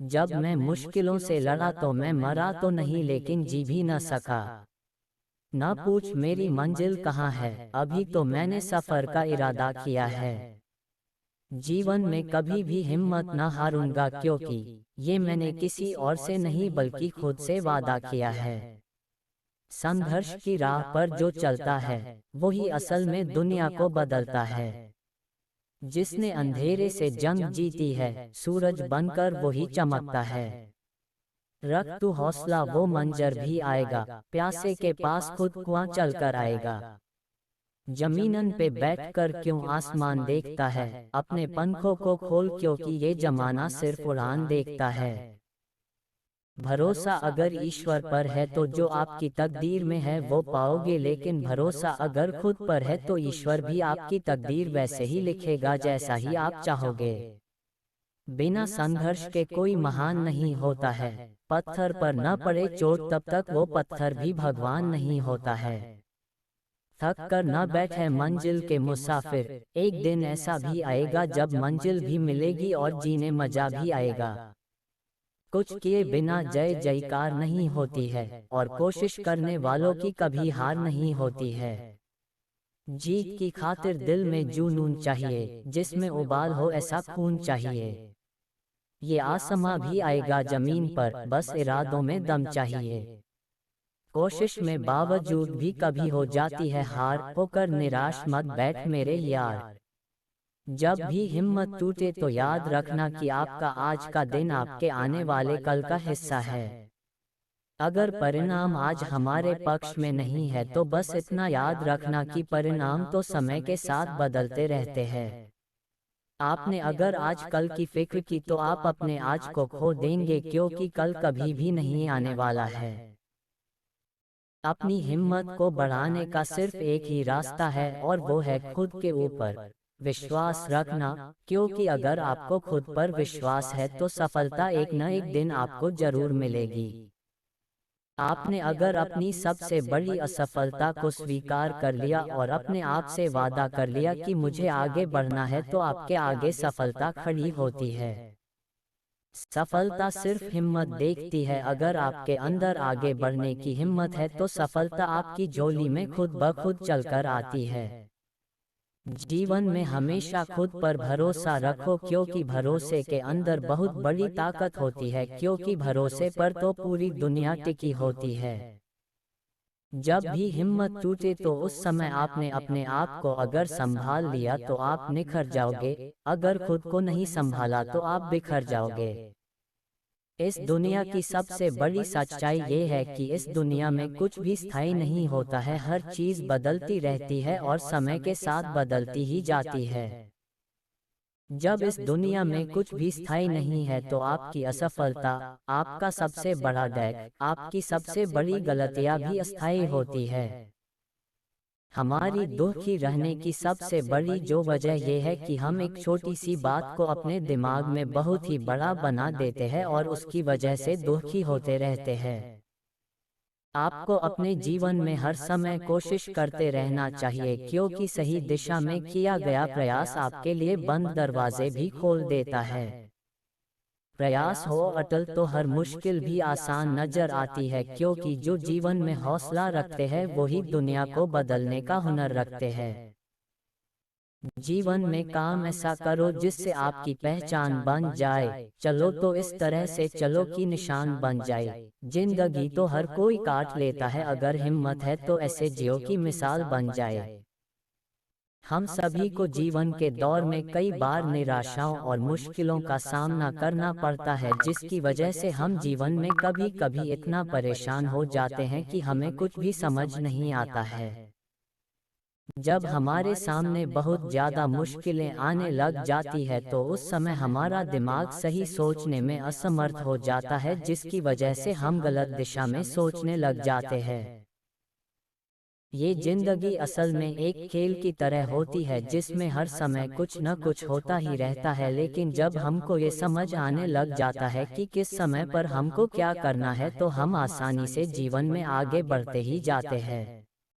जब मैं मुश्किलों से लड़ा तो मैं मरा तो नहीं लेकिन जी भी न सका। न पूछ मेरी मंजिल कहाँ है, अभी तो मैंने सफर का इरादा किया है। जीवन में कभी भी हिम्मत न हारूंगा क्योंकि ये मैंने किसी और से नहीं बल्कि खुद से वादा किया है। संघर्ष की राह पर जो चलता है वही असल में दुनिया को बदलता है। जिसने अंधेरे से जंग जीती है सूरज बनकर वही चमकता है। रख तू हौसला वो मंजर भी आएगा, प्यासे के पास खुद कुआं चल कर आएगा। जमीनन पे बैठकर क्यों आसमान देखता है, अपने पंखों को खोल क्योंकि ये जमाना सिर्फ उड़ान देखता है। भरोसा अगर ईश्वर पर है तो जो आपकी तकदीर में है वो पाओगे, लेकिन भरोसा अगर खुद पर है तो ईश्वर भी आपकी तकदीर वैसे ही लिखेगा जैसा ही आप चाहोगे। बिना संघर्ष के कोई महान नहीं होता है। पत्थर पर न पड़े चोट तब तक वो पत्थर भी भगवान नहीं होता है। थक कर न बैठे मंजिल के मुसाफिर, एक दिन ऐसा भी आएगा जब मंजिल भी मिलेगी और जीने मजा भी आएगा। कुछ किए बिना जय जयकार नहीं होती है और कोशिश करने वालों की कभी हार नहीं होती है। जीत की खातिर दिल में जुनून चाहिए, जिसमें उबाल हो ऐसा खून चाहिए। ये आसमां भी आएगा जमीन पर, बस इरादों में दम चाहिए। कोशिश में बावजूद भी कभी हो जाती है हार, होकर निराश मत बैठ मेरे यार। जब भी हिम्मत टूटे तो याद रखना कि आपका आज का दिन आपके आने वाले कल का हिस्सा है। अगर परिणाम आज हमारे पक्ष में नहीं है तो बस इतना याद रखना कि परिणाम तो समय के साथ बदलते रहते हैं। आपने अगर आज कल की फिक्र की तो आप अपने आज को खो देंगे, क्योंकि कल कभी भी नहीं आने वाला है। अपनी हिम्मत को बढ़ाने का सिर्फ एक ही रास्ता है और वो है खुद के ऊपर विश्वास रखना, क्योंकि अगर आपको खुद पर विश्वास है तो सफलता एक न एक दिन आपको जरूर मिलेगी। आपने अगर अपनी सबसे बड़ी असफलता को स्वीकार कर लिया और अपने आप से वादा कर लिया कि मुझे आगे बढ़ना है, तो आपके आगे सफलता खड़ी होती है। सफलता सिर्फ हिम्मत देखती है, अगर आपके अंदर आगे बढ़ने की हिम्मत है तो सफलता आपकी झोली में खुद ब खुद चलकर आती है। जीवन में हमेशा खुद पर भरोसा रखो, क्योंकि भरोसे के अंदर बहुत बड़ी ताकत होती है, क्योंकि भरोसे पर तो पूरी दुनिया टिकी होती है। जब भी हिम्मत टूटे तो उस समय आपने अपने आप को अगर संभाल लिया तो आप निखर जाओगे, अगर खुद को नहीं संभाला तो आप बिखर जाओगे। इस दुनिया की सबसे बड़ी सच्चाई ये है कि इस दुनिया में कुछ भी स्थायी नहीं होता है, हर चीज बदलती रहती है और समय के साथ बदलती ही जाती है। जब इस दुनिया में कुछ भी स्थायी नहीं है तो आपकी असफलता, आपका सबसे बड़ा डैक, आपकी सबसे बड़ी गलतियां भी अस्थायी होती है। हमारी दुखी रहने की सबसे बड़ी जो वजह यह है कि हम एक छोटी सी बात को अपने दिमाग में बहुत ही बड़ा बना देते हैं और उसकी वजह से दुखी होते रहते हैं। आपको अपने जीवन में हर समय कोशिश करते रहना चाहिए, क्योंकि सही दिशा में किया गया प्रयास आपके लिए बंद दरवाजे भी खोल देता है। प्रयास हो अटल तो हर मुश्किल भी आसान नजर आती है, क्योंकि जो जीवन में हौसला रखते हैं वही दुनिया को बदलने का हुनर रखते हैं। जीवन में काम ऐसा करो जिससे आपकी पहचान बन जाए, चलो तो इस तरह से चलो कि निशान बन जाए। जिंदगी तो हर कोई काट लेता है, अगर हिम्मत है तो ऐसे जियो की मिसाल बन जाए। हम सभी को जीवन के दौर में कई बार निराशाओं और मुश्किलों का सामना करना पड़ता है, जिसकी वजह से हम जीवन में कभी कभी इतना परेशान हो जाते हैं कि हमें कुछ भी समझ नहीं आता है। जब हमारे सामने बहुत ज्यादा मुश्किलें आने लग जाती है तो उस समय हमारा दिमाग सही सोचने में असमर्थ हो जाता है, जिसकी वजह से हम गलत दिशा में सोचने लग जाते हैं। ये जिंदगी असल में एक खेल की तरह होती है जिसमें हर समय कुछ न कुछ होता ही रहता है, लेकिन जब हमको ये समझ आने लग जाता है कि किस समय पर हमको क्या करना है तो हम आसानी से जीवन में आगे बढ़ते ही जाते हैं।